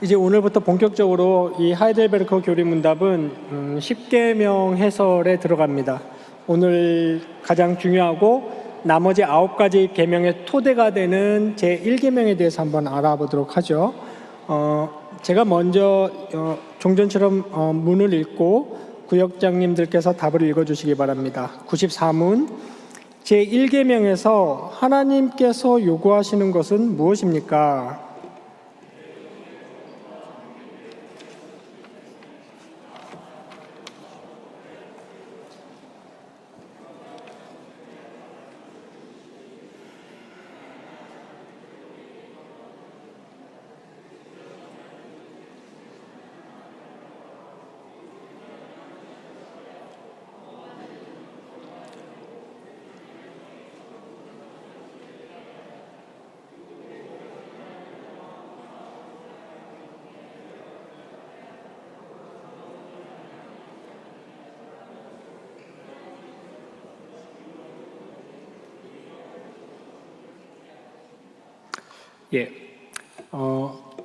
이제 오늘부터 본격적으로 이 하이델베르크 교리문답은 10계명 해설에 들어갑니다. 오늘 가장 중요하고 나머지 9가지 계명의 토대가 되는 제1계명에 대해서 한번 알아보도록 하죠. 제가 먼저 종전처럼 문을 읽고 구역장님들께서 답을 읽어주시기 바랍니다. 94문 제1계명에서 하나님께서 요구하시는 것은 무엇입니까?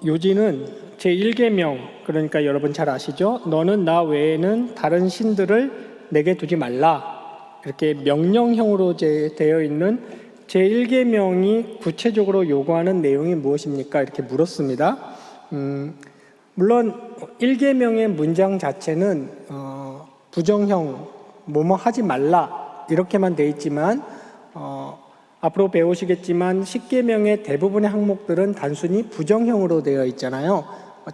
요지는 제1계명, 그러니까 여러분 잘 아시죠? 너는 나 외에는 다른 신들을 내게 두지 말라. 이렇게 명령형으로 되어 있는 제1계명이 구체적으로 요구하는 내용이 무엇입니까? 이렇게 물었습니다. 물론 1계명의 문장 자체는 부정형, 뭐뭐 하지 말라 이렇게만 돼 있지만 앞으로 배우시겠지만 10계명의 대부분의 항목들은 단순히 부정형으로 되어 있잖아요.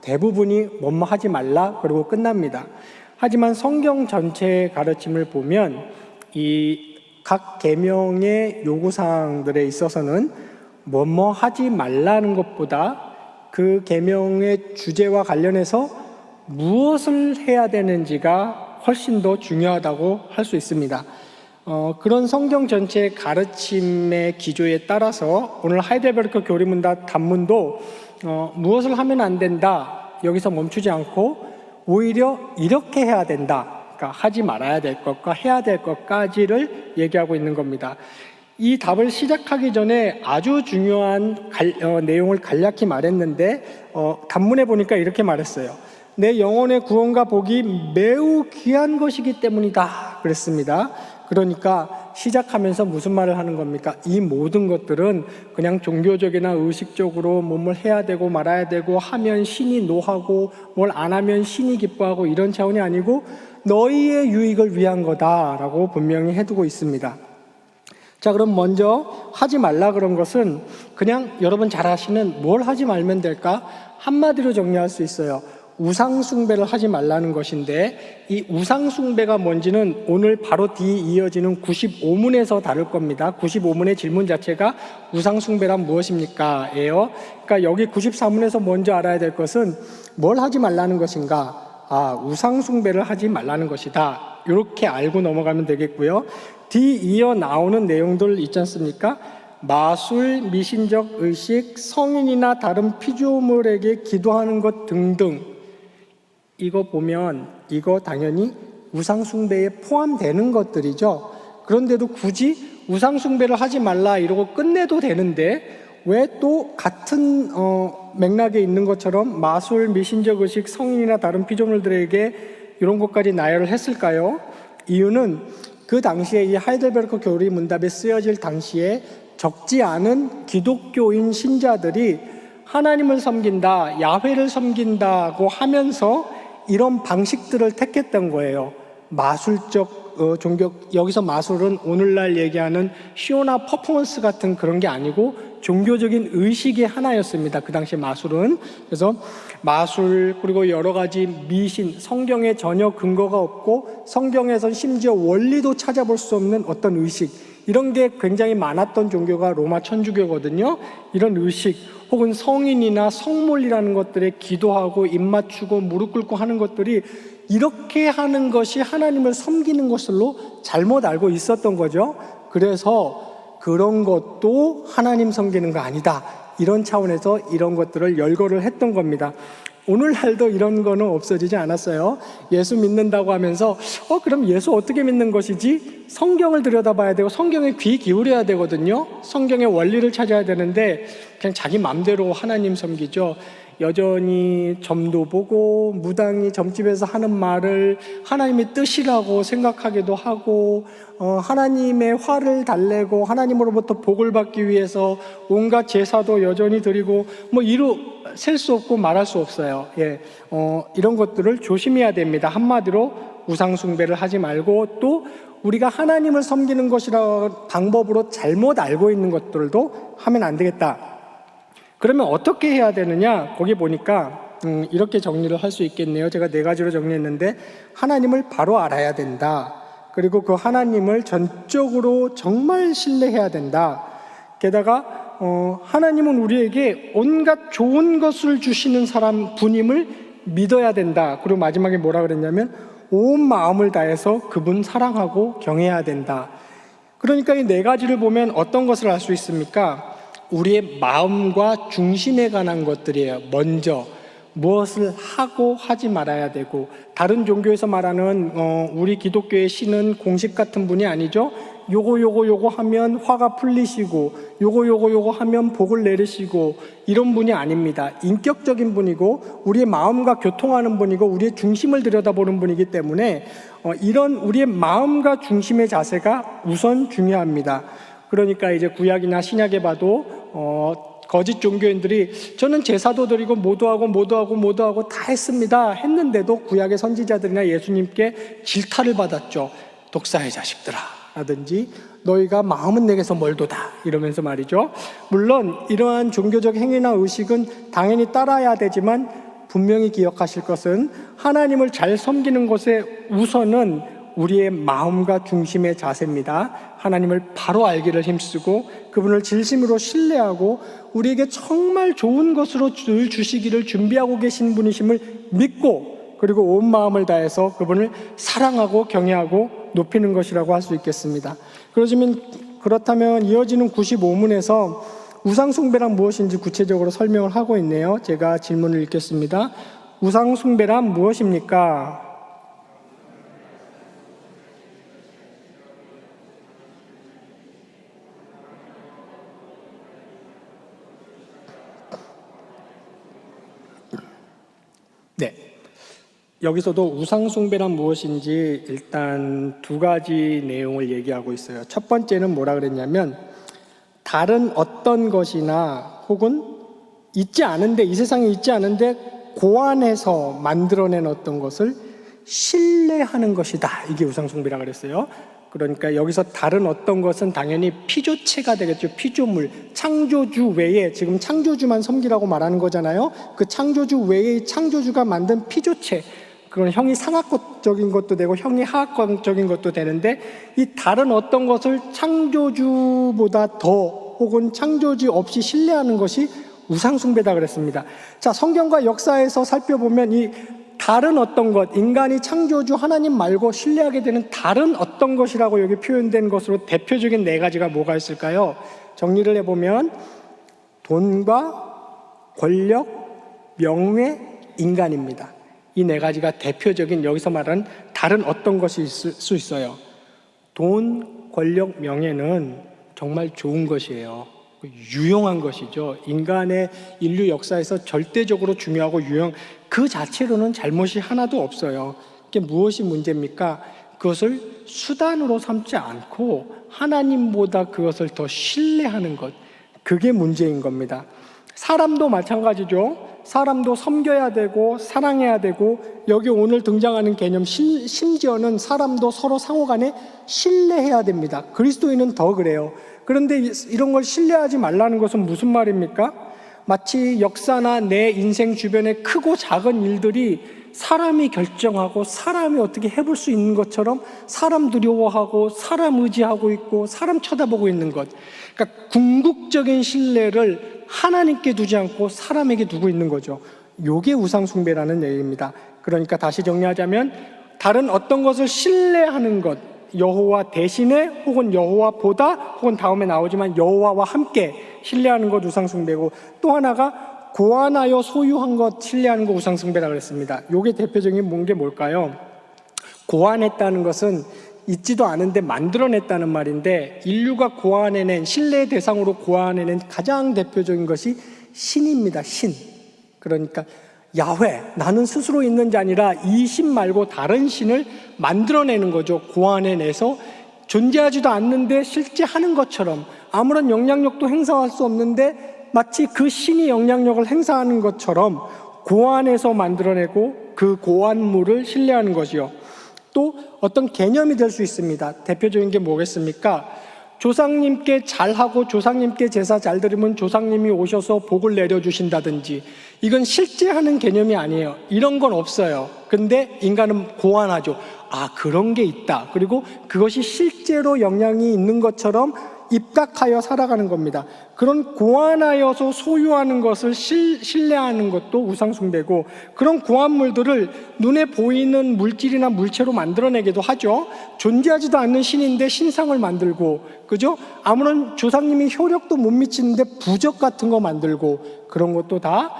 대부분이 뭐뭐 하지 말라 그러고 끝납니다. 하지만 성경 전체의 가르침을 보면 이 각 계명의 요구사항들에 있어서는 뭐뭐 하지 말라는 것보다 그 계명의 주제와 관련해서 무엇을 해야 되는지가 훨씬 더 중요하다고 할 수 있습니다. 그런 성경 전체의 가르침의 기조에 따라서 오늘 하이델베르크 교리문답 답문도 무엇을 하면 안 된다 여기서 멈추지 않고 오히려 이렇게 해야 된다, 그러니까 하지 말아야 될 것과 해야 될 것까지를 얘기하고 있는 겁니다. 이 답을 시작하기 전에 아주 중요한 내용을 간략히 말했는데 답문에 보니까 이렇게 말했어요. 내 영혼의 구원과 복이 매우 귀한 것이기 때문이다 그랬습니다. 그러니까 시작하면서 무슨 말을 하는 겁니까? 이 모든 것들은 그냥 종교적이나 의식적으로 뭘 해야 되고 말아야 되고 하면 신이 노하고 뭘 안 하면 신이 기뻐하고 이런 차원이 아니고 너희의 유익을 위한 거다라고 분명히 해두고 있습니다. 자, 그럼 먼저 하지 말라 그런 것은 그냥 여러분 잘 아시는 뭘 하지 말면 될까? 한마디로 정리할 수 있어요. 우상숭배를 하지 말라는 것인데 이 우상숭배가 뭔지는 오늘 바로 뒤 이어지는 95문에서 다룰 겁니다. 95문의 질문 자체가 우상숭배란 무엇입니까? 예요. 그러니까 여기 94문에서 먼저 알아야 될 것은 뭘 하지 말라는 것인가? 우상숭배를 하지 말라는 것이다. 이렇게 알고 넘어가면 되겠고요. 뒤 이어 나오는 내용들 있지 않습니까? 마술, 미신적 의식, 성인이나 다른 피조물에게 기도하는 것 등등. 이거 보면 이거 당연히 우상숭배에 포함되는 것들이죠. 그런데도 굳이 우상숭배를 하지 말라 이러고 끝내도 되는데 왜 또 같은 맥락에 있는 것처럼 마술, 미신적 의식, 성인이나 다른 피조물들에게 이런 것까지 나열을 했을까요? 이유는 그 당시에 이 하이델베르크 교리문답이 쓰여질 당시에 적지 않은 기독교인 신자들이 하나님을 섬긴다, 야훼를 섬긴다고 하면서 이런 방식들을 택했던 거예요. 마술적 종교, 여기서 마술은 오늘날 얘기하는 쇼나 퍼포먼스 같은 그런 게 아니고 종교적인 의식의 하나였습니다. 그 당시 마술은. 그래서 마술 그리고 여러 가지 미신, 성경에 전혀 근거가 없고 성경에선 심지어 원리도 찾아볼 수 없는 어떤 의식, 이런 게 굉장히 많았던 종교가 로마 천주교거든요. 이런 의식 혹은 성인이나 성물이라는 것들에 기도하고 입 맞추고 무릎 꿇고 하는 것들이 이렇게 하는 것이 하나님을 섬기는 것으로 잘못 알고 있었던 거죠. 그래서 그런 것도 하나님 섬기는 거 아니다, 이런 차원에서 이런 것들을 열거를 했던 겁니다. 오늘날도 이런 거는 없어지지 않았어요. 예수 믿는다고 하면서 그럼 예수 어떻게 믿는 것이지? 성경을 들여다봐야 되고 성경에 귀 기울여야 되거든요. 성경의 원리를 찾아야 되는데 그냥 자기 마음대로 하나님 섬기죠. 여전히 점도 보고 무당이 점집에서 하는 말을 하나님의 뜻이라고 생각하기도 하고 하나님의 화를 달래고 하나님으로부터 복을 받기 위해서 온갖 제사도 여전히 드리고 뭐 셀 수 없고 말할 수 없어요. 이런 것들을 조심해야 됩니다. 한마디로 우상 숭배를 하지 말고 또 우리가 하나님을 섬기는 것이라는 방법으로 잘못 알고 있는 것들도 하면 안 되겠다. 그러면 어떻게 해야 되느냐? 거기 보니까 이렇게 정리를 할 수 있겠네요. 제가 4가지로 정리했는데 하나님을 바로 알아야 된다. 그리고 그 하나님을 전적으로 정말 신뢰해야 된다. 게다가 하나님은 우리에게 온갖 좋은 것을 주시는 분임을 믿어야 된다. 그리고 마지막에 뭐라 그랬냐면 온 마음을 다해서 그분 사랑하고 경외해야 된다. 그러니까 이 4가지를 보면 어떤 것을 알 수 있습니까? 우리의 마음과 중심에 관한 것들이에요. 먼저 무엇을 하고 하지 말아야 되고, 다른 종교에서 말하는 우리 기독교의 신은 공식 같은 분이 아니죠. 요거 하면 화가 풀리시고 요거 하면 복을 내리시고 이런 분이 아닙니다. 인격적인 분이고 우리의 마음과 교통하는 분이고 우리의 중심을 들여다보는 분이기 때문에 이런 우리의 마음과 중심의 자세가 우선 중요합니다. 그러니까 이제 구약이나 신약에 봐도 거짓 종교인들이 저는 제사도 드리고 모두 하고 다 했는데도 구약의 선지자들이나 예수님께 질타를 받았죠. 독사의 자식들아 라든지 너희가 마음은 내게서 멀도다 이러면서 말이죠. 물론 이러한 종교적 행위나 의식은 당연히 따라야 되지만 분명히 기억하실 것은 하나님을 잘 섬기는 것의 우선은 우리의 마음과 중심의 자세입니다. 하나님을 바로 알기를 힘쓰고 그분을 진심으로 신뢰하고 우리에게 정말 좋은 것으로 주시기를 준비하고 계신 분이심을 믿고 그리고 온 마음을 다해서 그분을 사랑하고 경외하고 높이는 것이라고 할 수 있겠습니다. 그렇다면 이어지는 95문에서 우상숭배란 무엇인지 구체적으로 설명을 하고 있네요. 제가 질문을 읽겠습니다. 우상숭배란 무엇입니까? 네. 여기서도 우상숭배란 무엇인지 일단 2가지 내용을 얘기하고 있어요. 첫 번째는 뭐라 그랬냐면 다른 어떤 것이나 혹은 있지 않은데 이 세상에 있지 않은데 고안해서 만들어낸 어떤 것을 신뢰하는 것이다. 이게 우상숭배라 그랬어요. 그러니까 여기서 다른 어떤 것은 당연히 피조체가 되겠죠. 피조물, 창조주 외에 지금 창조주만 섬기라고 말하는 거잖아요. 그 창조주 외의 창조주가 만든 피조체, 그건 형이 상학적인 것도 되고 형이 하학적인 것도 되는데 이 다른 어떤 것을 창조주보다 더 혹은 창조주 없이 신뢰하는 것이 우상숭배다 그랬습니다. 자, 성경과 역사에서 살펴보면 이 다른 어떤 것, 인간이 창조주 하나님 말고 신뢰하게 되는 다른 어떤 것이라고 여기 표현된 것으로 대표적인 4가지가 뭐가 있을까요? 정리를 해보면 돈과 권력, 명예, 인간입니다. 이 4가지가 대표적인 여기서 말하는 다른 어떤 것이 있을 수 있어요. 돈, 권력, 명예는 정말 좋은 것이에요. 유용한 것이죠. 인간의 인류 역사에서 절대적으로 중요하고 유용, 그 자체로는 잘못이 하나도 없어요. 이게 무엇이 문제입니까? 그것을 수단으로 삼지 않고 하나님보다 그것을 더 신뢰하는 것, 그게 문제인 겁니다. 사람도 마찬가지죠. 사람도 섬겨야 되고 사랑해야 되고 여기 오늘 등장하는 개념 심지어는 사람도 서로 상호간에 신뢰해야 됩니다. 그리스도인은 더 그래요. 그런데 이런 걸 신뢰하지 말라는 것은 무슨 말입니까? 마치 역사나 내 인생 주변에 크고 작은 일들이 사람이 결정하고 사람이 어떻게 해볼 수 있는 것처럼 사람 두려워하고 사람 의지하고 있고 사람 쳐다보고 있는 것, 그러니까 궁극적인 신뢰를 하나님께 두지 않고 사람에게 두고 있는 거죠. 이게 우상숭배라는 얘기입니다. 그러니까 다시 정리하자면 다른 어떤 것을 신뢰하는 것, 여호와 대신에 혹은 여호와보다 혹은 다음에 나오지만 여호와와 함께 신뢰하는 것 우상숭배고, 또 하나가 고안하여 소유한 것 신뢰하는 것 우상숭배라고 그랬습니다. 이게 대표적인 게 뭘까요? 고안했다는 것은 있지도 않은데 만들어냈다는 말인데, 인류가 고안해낸 신뢰의 대상으로 고안해낸 가장 대표적인 것이 신입니다. 신. 그러니까 야훼, 나는 스스로 있는 자 아니라 이 신 말고 다른 신을 만들어내는 거죠. 고안해내서 존재하지도 않는데 실제 하는 것처럼 아무런 영향력도 행사할 수 없는데 마치 그 신이 영향력을 행사하는 것처럼 고안해서 만들어내고 그 고안물을 신뢰하는 것이요. 또 어떤 개념이 될 수 있습니다. 대표적인 게 뭐겠습니까? 조상님께 잘하고 조상님께 제사 잘 드리면 조상님이 오셔서 복을 내려주신다든지, 이건 실제 하는 개념이 아니에요. 이런 건 없어요. 근데 인간은 고안하죠. 아, 그런 게 있다. 그리고 그것이 실제로 영향이 있는 것처럼 입각하여 살아가는 겁니다. 그런 고안하여서 소유하는 것을 신뢰하는 것도 우상숭배고, 그런 고안물들을 눈에 보이는 물질이나 물체로 만들어내기도 하죠. 존재하지도 않는 신인데 신상을 만들고, 그죠? 아무런 조상님이 효력도 못 미치는데 부적 같은 거 만들고, 그런 것도 다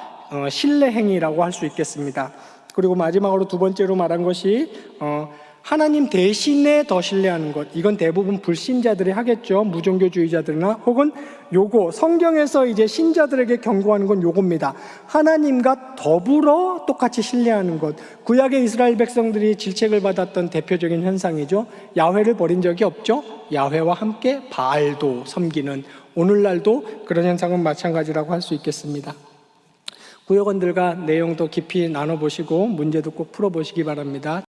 신뢰 행위라고 할 수 있겠습니다. 그리고 마지막으로 두 번째로 말한 것이 하나님 대신에 더 신뢰하는 것. 이건 대부분 불신자들이 하겠죠. 무종교주의자들이나 혹은 요거 성경에서 이제 신자들에게 경고하는 건 요겁니다. 하나님과 더불어 똑같이 신뢰하는 것. 구약의 이스라엘 백성들이 질책을 받았던 대표적인 현상이죠. 야훼를 버린 적이 없죠. 야훼와 함께 바알도 섬기는, 오늘날도 그런 현상은 마찬가지라고 할 수 있겠습니다. 구역원들과 내용 더 깊이 나눠보시고 문제도 꼭 풀어보시기 바랍니다.